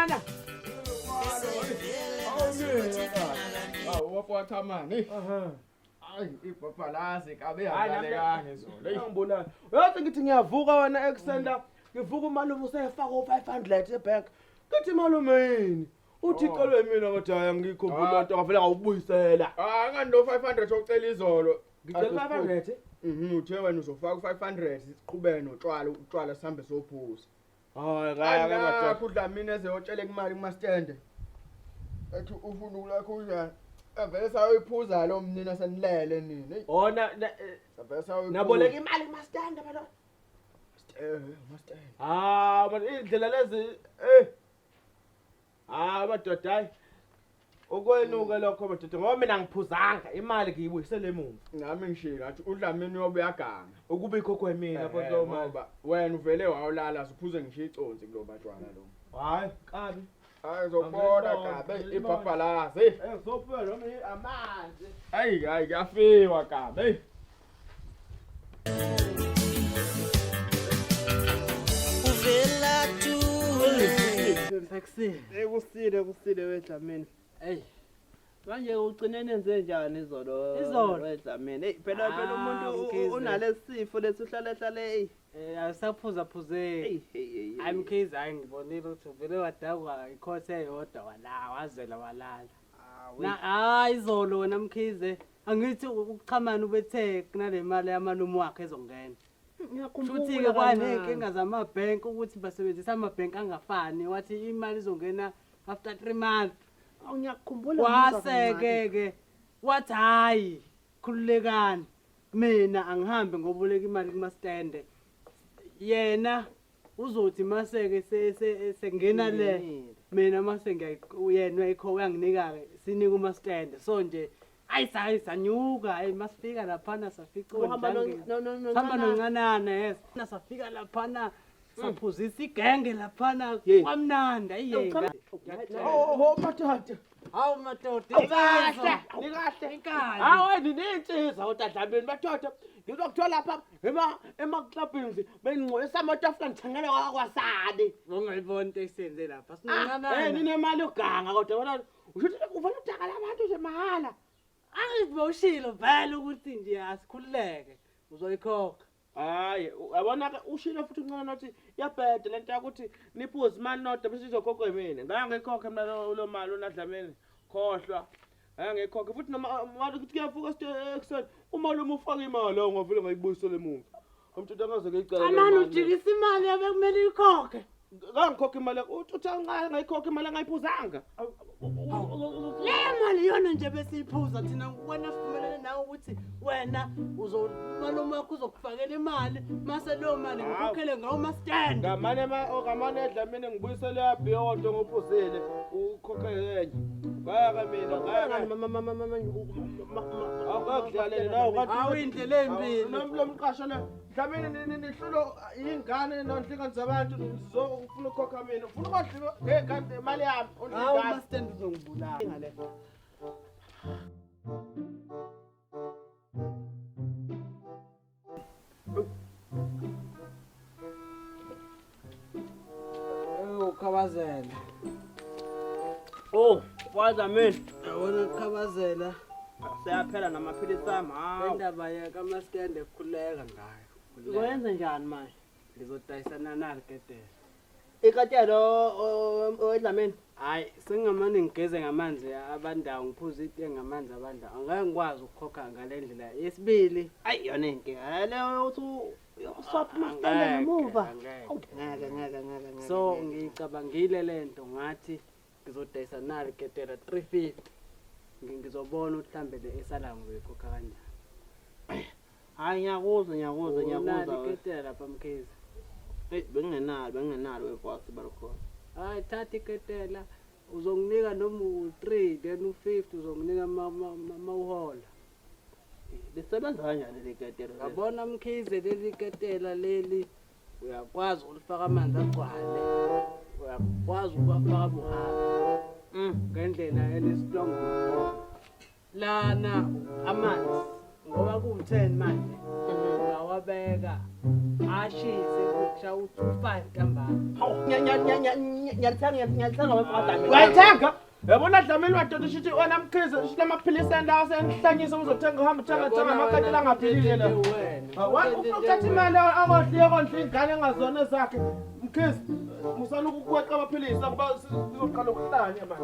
mana. Wafotha mani. Hayi ibhabhalazi kabe yabaleka ngizolo. Ngibonana. Yathi ngithi ngiyavuka wena extender. Ngivuka umalume usefaka u500 ebank. Kuthi malume yini? Uthi iqalwe mina ngathi hayi ngikhumbula into ngavela ngawubuyisela. Ngani lo 500 ocela izolo. Ngicela 500. Uthe wena uzofaka u500 siqhubeke notshwala utshwala sihambe sophuza. Hayi kaya ngakho uDlamini ezeyotshela imali kumastende. Ethi ufuna ukulakho unjani? Avele sayiphuza lo mnina senilele nini. Ona avele sayiphuza. naboleka imali kumastende bana. Mastende. Manje indlela lezi madoda hayi. Okwenuka lokho madoda ngoba mina ngiphuzanga imali ngiyibuyisele emuva. Nami ngishilo ngathi uDlamini uyobe yaganga. Ukubikho kwemina bonke ngoba wena uvele wawulala siphuze ngisho iconsi kulo batshwana lo. Hayi kabi. Hayi zobona kabe ibhabhalazi. Ngizophuza noma amanzi. Hayi kuyafiwa kabe. Uvela tu. Kusile weDlamini. Hey. Manje ugcine nenze njani izolo weDlamini? Hey phela umuntu unalesifo lesihlale Asaphuza phuze. I'm Kids ayingibonile ukuthi vele wadakwa ikhothe eyodwa wala wazela walala. Izolo wena Mkhize angithi ukuchamana ubethe kunale mali yamalume wakhe ezongena. Futhi ke kwanenkinga zamabhenki ukuthi basebenzisa amabhenki angafani wathi imali izongena after 3 months. Ngiyakukhumbula Waseke wathi hayi khululekani mina angihambe ngoboleka imali kumastende. Yena uzothi maseke sengena le mina mase ngiyayena ikho uyanginika ke sinika umastende so nje ayisanyuka masifika lapha safica uhamba hamba noncanana yes nasafika lapha saphuzisa igenge lapha kwamnandi ayiyeka Matata. Hawu madoda Nikahle. Hawu ninentsiza uDlamini madoda. Ngizokuthola lapha emaklabhini bengingcoyisa amatafula ngithengele kwakwasani. ungayibona into esenze lapha sinoncanana. Ninemali yoganga kodwa wena ushuthi ufuna udakala abantu nje mahala. Angiziboshilo vele ukuthi nje asikhululeke uzoyikhokha. Hayi yabona ke ushilo futhi uncane nathi yabhede lento yakuthi niphuze imali nodwa bese izokhokha yimina ngeke ngikhokhe mina lo mali uNadlamini khohlwa ngikhokhe futhi noma ukuthi kuyavuka ekseni umalume ufaka imali la ngavele ngayibuyisele emuva umthetho angaze ngicela Amani ujikisa imali yabe kumele ikhokhe. Ngangikhokha imali uthi ngayikhokha imali ngayiphuzanga Le mali yona nje besiyiphuza thina wena sivumelene nawe ukuthi wena uzomalume wakho uzokufakela imali mase lo mali ngikhokhele ngawo mastende. ngamane eDlamini ngibuyisele yabhiyodwa ngophuzile ukhokhe yenye ngaka mina awukudlalela nawo awindlela empini lo mqasho le Dlamini nihlulo ingane nonhlingani zabantu zizofuna ukukhokha mina ufuna ukudliwa ngekade imali yami hawu mastende uzongibulala ngale. Ukhabazela. waDlamini Yabona ukhabazela. seyaphela namaphilisi ami hawu. Indaba yaka mastende kukhuleka ngayo. Uzoyenza njani manje? Ngizodayisana nalo ketela. Ikatelo weDlamini. Hayi sengamane ngigeze ngamanzi abandawo ngiphuza ite ngamanzi abandawo. Angeke ngikwazi ukukhokha ngalendlela yesibili. Ayi yona inkinga leyo uthi uyoswapha mastende ngemuva. Ngeke. So ngicabangile lento ngathi ngizodayisa nalo ketela 350. Ngizobona ukuthi mhlambe le esala ngizoyikhokha kanjani. Hayi ngiyakuzwa. Nalo ketela lapha Mkhize. bengenalo wefox balokhona. Hayi thatha iketela uzonginika noma u3 then u50 uzonginika mawuhola. Lisebenza kanjani le ketelo? Yabona Mkhize leli ketela leli uyakwazi ulifaka amanzi agcwale. Uyakwazi ukufaka buhaba. Ngendlela enesitrongo. Lana amanzi ngoba ku10 manje. wabeka ashise kusha u-5 ntambama. Ngiyalithenga wefadami. Uyayithenga? Yabona Dlamini wadoda shithi wena Mkhize shithi amaphilisi endawo senhlanyisa uzothenga uhamba thenga amakatela angaphilile la. Wena ufuna ukuthatha imali akondliye kondla ingane engazona zakhe. Mkhize musana ukukweqa amaphilisi sizoqala ukuhlanya manje.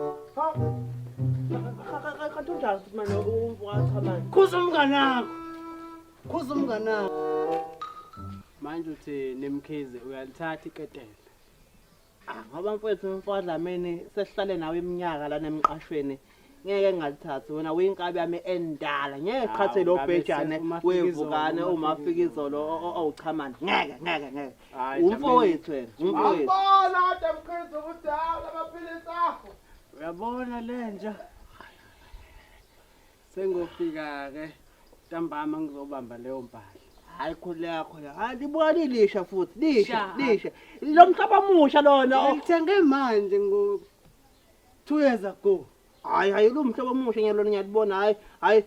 Kanti unjani futhi manje uwacha manje? Khuza umnganakho. Manje uthi nemkhize uyalithatha iketela. Ngoba mfowethu mfadlamini sesihlale nawe iminyaka lana emqashweni ngeke ngalithatha wena uyinkabi yami endala ngeke qhathe lo bhejane wevukane uma afika izolo owuchamani ngeke umfowethu wena umfowethu Awubona kodwa Mkhize ukuthi hawu lamaphilisi akho. Uyabona lenja. Sengofika ke ntambama ngizobamba leyo mpahla. hayi khuleka hayi libuka lilisha futhi lisha lo mhlaba musha lona Ngithenge manje ngo 2 years ago. hayi lo mhlaba musha ngiyalona ngiyalibona hayi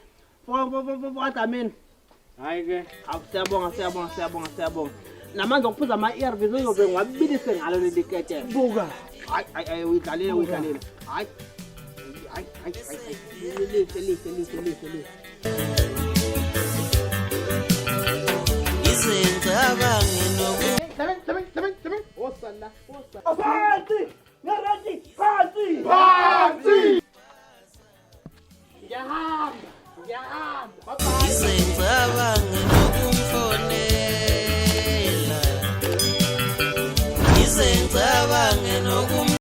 Fadlamini Hayi ke siyabonga namanje ukuphuza ama-ARVs uyobe ngwabilise ngalo leli ketela buka. hayi uyidlalile hayi lihle Izengabange noku Dlamini osala Phansi! Ngiyahamba izengabange nokumfonela izengabange